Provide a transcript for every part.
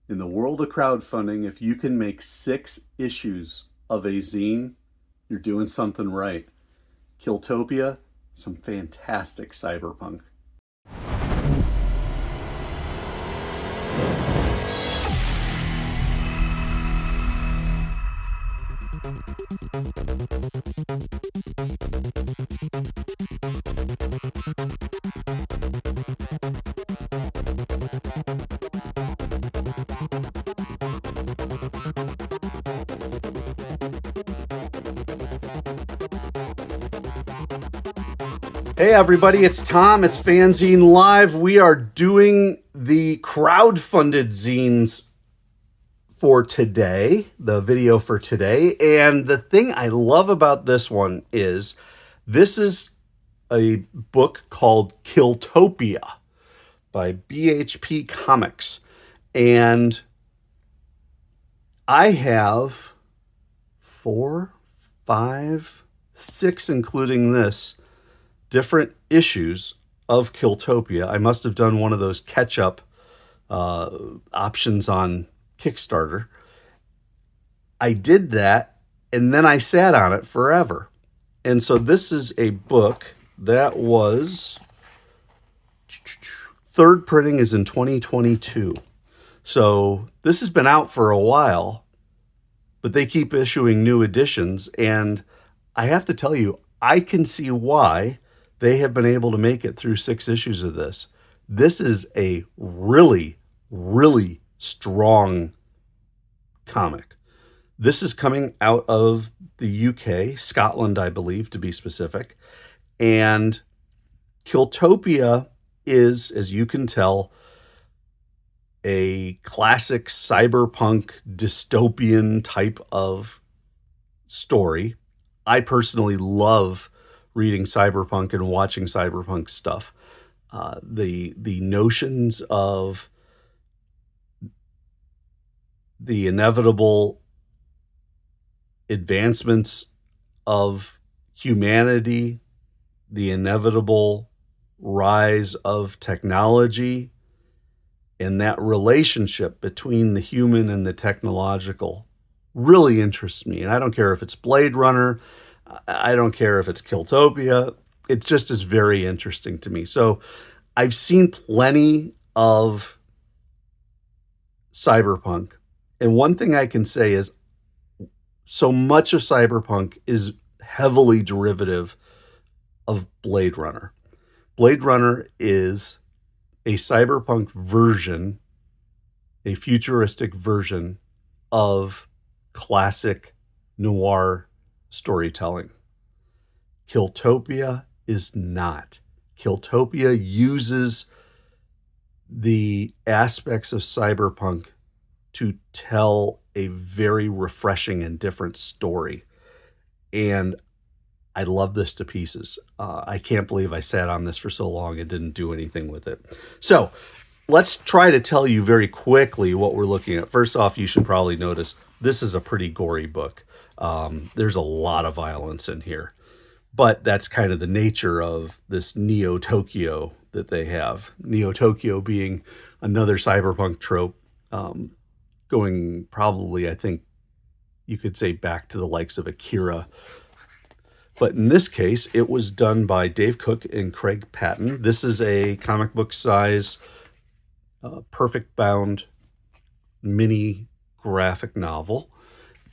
In the world of crowdfunding, if you can make 6 issues of a zine, you're doing something right. Killtopia, some fantastic cyberpunk. Hey everybody, it's Tom. It's FANzine Live. We are doing the crowdfunded zines for today, the video for today. And the thing I love about this one is this is a book called Killtopia by BHP Comics. And I have 4, 5, 6, including this, different issues of Killtopia. I must have done one of those catch-up options on Kickstarter. I did that, and then I sat on it forever. And so this is a book that was... third printing is in 2022. So this has been out for a while, but they keep issuing new editions. And I have to tell you, I can see why they have been able to make it through 6 issues of this. This is a really, really strong comic. This is coming out of the UK, Scotland, I believe, to be specific. And Killtopia is, as you can tell, a classic cyberpunk dystopian type of story. I personally love reading cyberpunk and watching cyberpunk stuff. The notions of the inevitable advancements of humanity, the inevitable rise of technology, and that relationship between the human and the technological really interests me. And I don't care if it's Blade Runner, I don't care if it's Killtopia, it just is very interesting to me. So I've seen plenty of cyberpunk, and one thing I can say is so much of cyberpunk is heavily derivative of Blade Runner. Blade Runner is a cyberpunk version, a futuristic version of classic noir storytelling. Killtopia is not. Killtopia uses the aspects of cyberpunk to tell a very refreshing and different story. And I love this to pieces. I can't believe I sat on this for so long and didn't do anything with it. So let's try to tell you very quickly what we're looking at. First off, you should probably notice this is a pretty gory book. There's a lot of violence in here, but that's kind of the nature of this Neo Tokyo that they have. Neo Tokyo being another cyberpunk trope, going probably, I think you could say, back to the likes of Akira. But in this case, it was done by Dave Cook and Craig Patton. This is a comic book size, perfect bound mini graphic novel.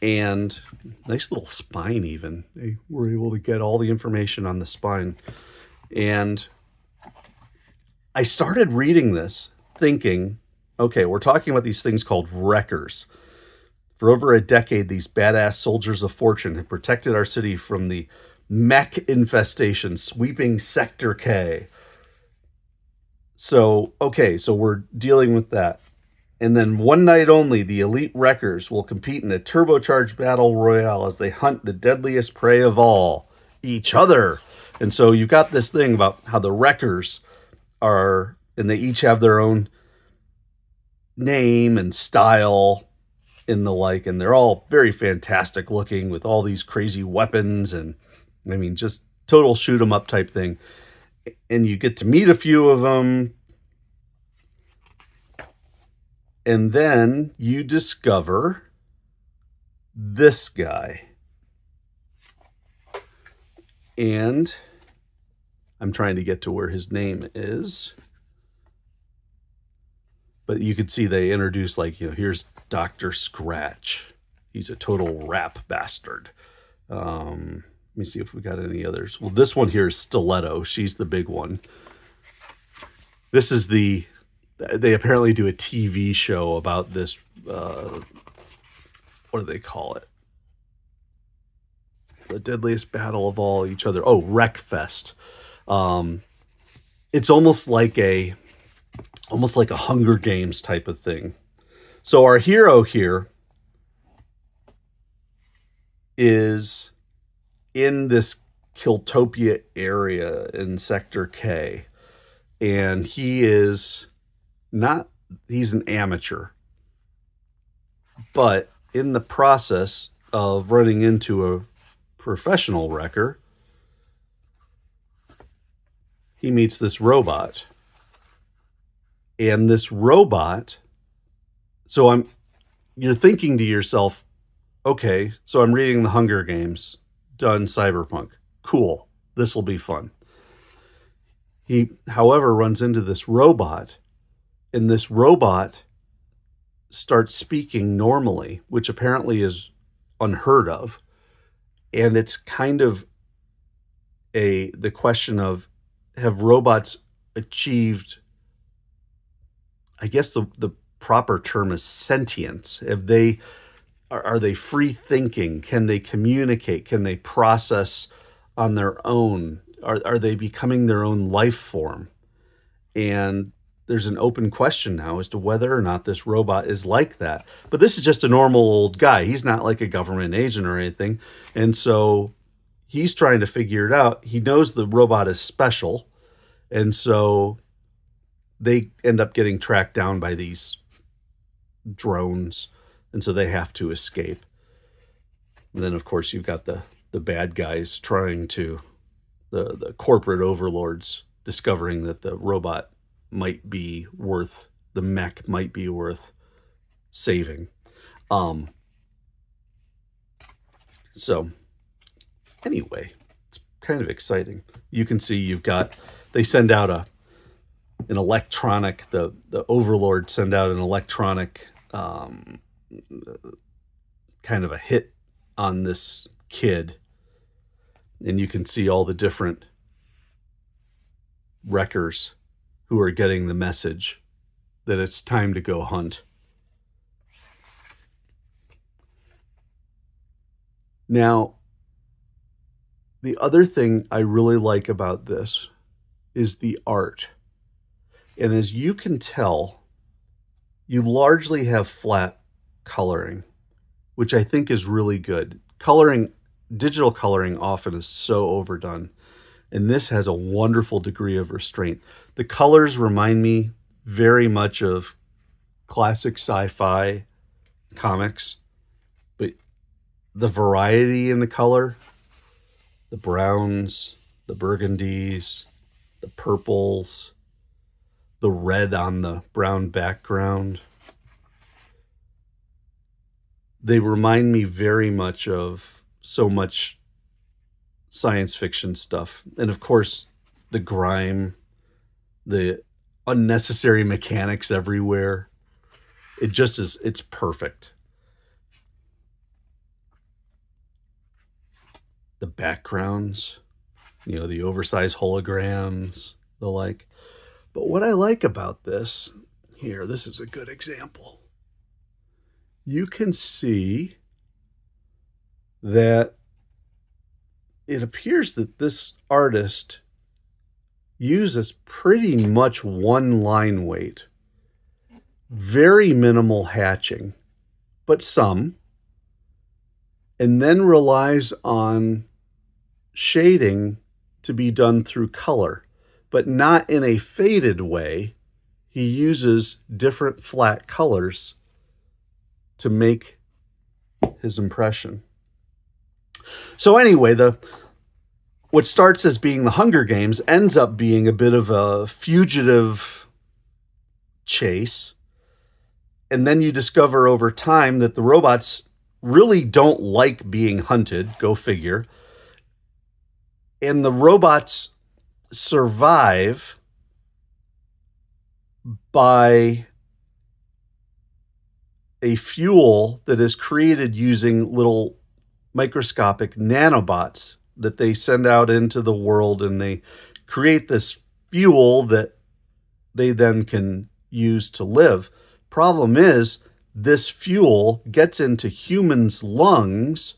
And nice little spine even. They were able to get all the information on the spine. And I started reading this thinking, okay, we're talking about these things called wreckers. For over a decade, these badass soldiers of fortune have protected our city from the mech infestation sweeping Sector K. So, okay, so we're dealing with that. And then one night only, the elite wreckers will compete in a turbocharged battle royale as they hunt the deadliest prey of all, each other. And so you've got this thing about how the wreckers are, and they each have their own name and style and the like, and they're all very fantastic looking with all these crazy weapons, and I mean, just total shoot 'em up type thing. And you get to meet a few of them. And then you discover this guy. And I'm trying to get to where his name is. But you could see they introduced, like, here's Dr. Scratch. He's a total rap bastard. Let me see if we got any others. Well, this one here is Stiletto. She's the big one. This is they apparently do a TV show about this, what do they call it? The deadliest battle of all each other. Oh, Wreckfest. It's almost like a Hunger Games type of thing. So our hero here is in this Killtopia area in Sector K. And he's an amateur. But in the process of running into a professional wrecker, he meets this robot. And this robot, so you're thinking to yourself, okay, so I'm reading the Hunger Games, done cyberpunk. Cool, this will be fun. He, however, runs into this robot, and this robot starts speaking normally, which apparently is unheard of. And it's kind of the question of, have robots achieved, I guess the proper term is sentience. Are they free thinking? Can they communicate? Can they process on their own? Are they becoming their own life form? And there's an open question now as to whether or not this robot is like that. But this is just a normal old guy. He's not like a government agent or anything. And so he's trying to figure it out. He knows the robot is special. And so they end up getting tracked down by these drones. And so they have to escape. And then, of course, you've got the bad guys trying to, the corporate overlords discovering that the robot might be worth, the mech might be worth saving. So anyway, it's kind of exciting. You can see they send out an electronic, the overlord send out an electronic kind of a hit on this kid. And you can see all the different wreckers who are getting the message that it's time to go hunt. Now, the other thing I really like about this is the art. And as you can tell, you largely have flat coloring, which I think is really good. Digital coloring often is so overdone, and this has a wonderful degree of restraint. The colors remind me very much of classic sci-fi comics, but the variety in the color, the browns, the burgundies, the purples, the red on the brown background, they remind me very much of so much science fiction stuff. And of course, the grime, the unnecessary mechanics everywhere. It's perfect. The backgrounds, the oversized holograms, the like. But what I like about this is a good example. You can see that it appears that this artist uses pretty much one line weight, very minimal hatching, but some, and then relies on shading to be done through color, but not in a faded way. He uses different flat colors to make his impression. So anyway, what starts as being the Hunger Games ends up being a bit of a fugitive chase. And then you discover over time that the robots really don't like being hunted, go figure. And the robots survive by a fuel that is created using little microscopic nanobots that they send out into the world, and they create this fuel that they then can use to live. Problem is, this fuel gets into humans' lungs,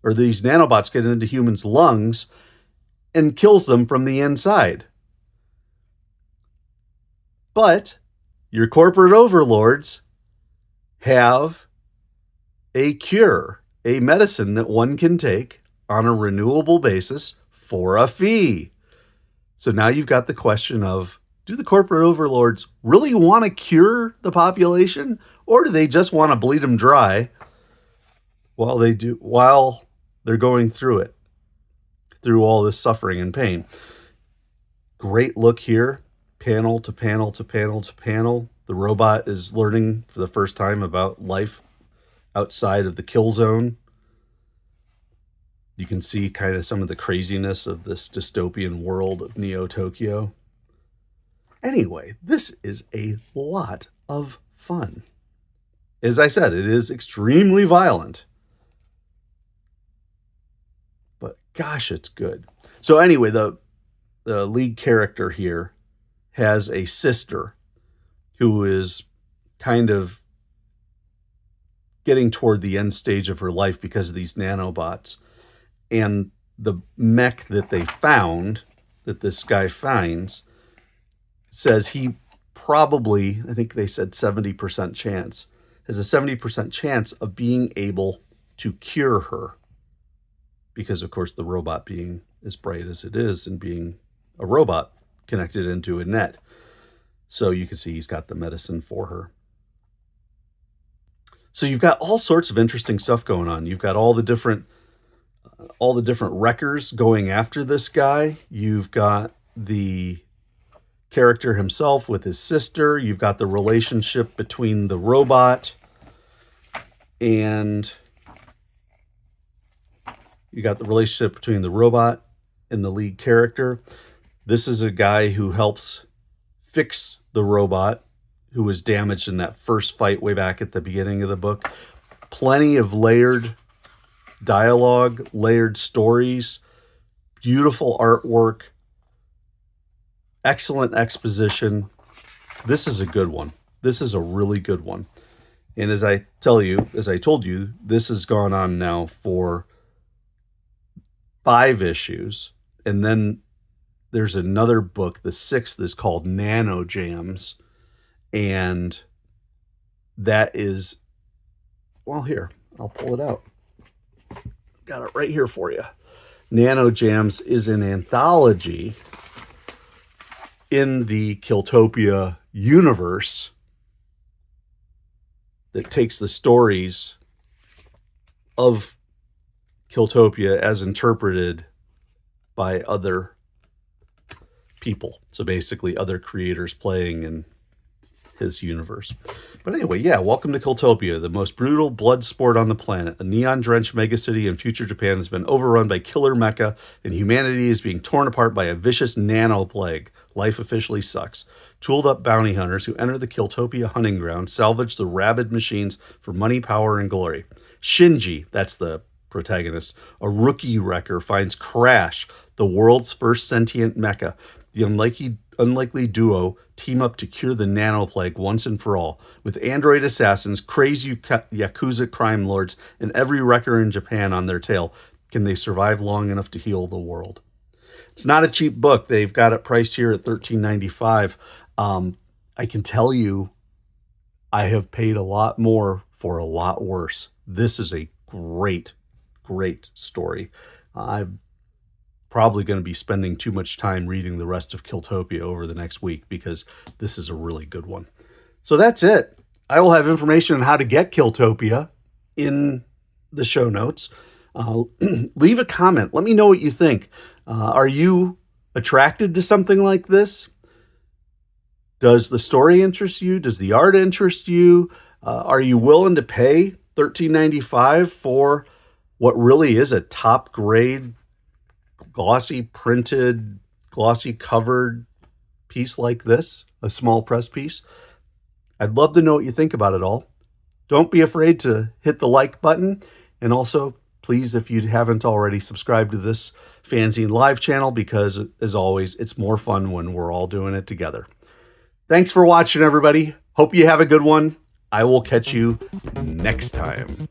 or these nanobots get into humans' lungs and kills them from the inside. But your corporate overlords have a cure, a medicine that one can take on a renewable basis for a fee. So now you've got the question of, do the corporate overlords really want to cure the population, or do they just want to bleed them dry while they're going through it, through all this suffering and pain? Great look here, panel to panel to panel to panel. The robot is learning for the first time about life outside of the kill zone. You can see kind of some of the craziness of this dystopian world of Neo Tokyo. Anyway, this is a lot of fun. As I said, it is extremely violent. But gosh, it's good. So anyway, the lead character here has a sister who is kind of getting toward the end stage of her life because of these nanobots. And the mech that they found, that this guy finds, says he probably, I think they said 70% chance, has a 70% chance of being able to cure her. Because, of course, the robot being as bright as it is and being a robot connected into a net. So you can see he's got the medicine for her. So you've got all sorts of interesting stuff going on. You've got all the different wreckers going after this guy. You've got the character himself with his sister. You've got the relationship between the robot and the lead character. This is a guy who helps fix the robot who was damaged in that first fight way back at the beginning of the book. Plenty of layered dialogue, layered stories, beautiful artwork, excellent exposition. This is a good one. This is a really good one. And as I told you, this has gone on now for 5 issues. And then there's another book, the 6th is called Nano Jams. And that is, well, here, I'll pull it out. Got it right here for you. Nano Jams is an anthology in the Killtopia universe that takes the stories of Killtopia as interpreted by other people. So basically other creators playing in his universe. But anyway, yeah, welcome to Killtopia, the most brutal blood sport on the planet. A neon-drenched megacity in future Japan has been overrun by killer mecha, and humanity is being torn apart by a vicious nano plague. Life officially sucks. Tooled-up bounty hunters who enter the Killtopia hunting ground salvage the rabid machines for money, power, and glory. Shinji, that's the protagonist, a rookie wrecker, finds Crash, the world's first sentient mecha. The unlikely duo team up to cure the nano plague once and for all. With android assassins, crazy Yakuza crime lords, and every wrecker in Japan on their tail, can they survive long enough to heal the world? It's not a cheap book. They've got it priced here at $13.95. I can tell you, I have paid a lot more for a lot worse. This is a great, great story. I'm probably going to be spending too much time reading the rest of Killtopia over the next week because this is a really good one. So that's it. I will have information on how to get Killtopia in the show notes. Leave a comment. Let me know what you think. Are you attracted to something like this? Does the story interest you? Does the art interest you? Are you willing to pay $13.95 for what really is a top grade, glossy printed, glossy covered piece like this, a small press piece? I'd love to know what you think about it all. Don't be afraid to hit the like button, and also please, if you haven't already, subscribe to this FANzine Live channel, because as always, it's more fun when we're all doing it together. Thanks for watching, everybody. Hope you have a good one. I will catch you next time.